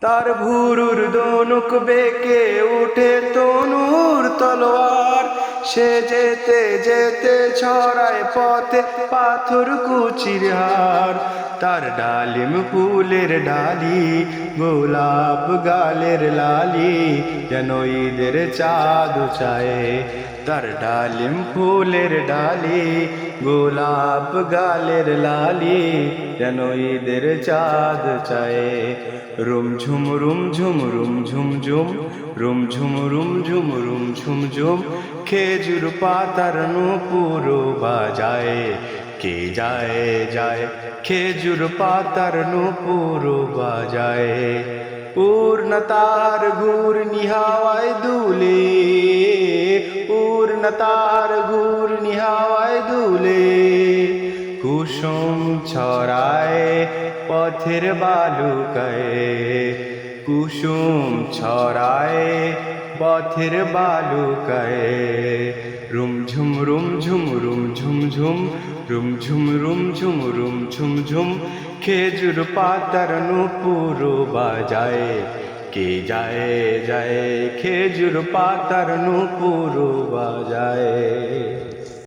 তার ভুরুর দনুক বেঁকে উঠে তনুর তলোয়ার, সে যেতে যেতে ছড়ায় পথে পাথর কুচির হার। তার ডালিম ফুলের ডালি, গোলাপ গালের লালি, যেন ঈদের চাঁদ চায়। তার ডালিম ফুলের ডালি, গোলাপ গালের লালি, যেন ঈদের চাঁদ চায়। রুমঝুম রুমঝুম রুমঝুম ঝুম, রুমঝুম রুমঝুম রুমঝুম ঝুম, খেজুর পাতার নূপুর বাজায়। কে যায় যায় খেজুর পাতার নূপুর বাজায়। পূর্ণতার ঘূর্ণি হাওয়ায় দুলে, পূর্ণতার ঘূর্ণি হাওয়ায় দুলে, কুসুম ছড়ায় পথের বালুকায়। কুসুম ছড়ায় পথের বালুকায়। রুমঝুম রুমঝুম রুমঝুম ঝুম, রুমঝুম রুমঝুম রুমঝুম ঝুম, খেজুর পাতার নূপুর বাজায়। কে যায় যায় খেজুর পাতার নূপুর বাজায়।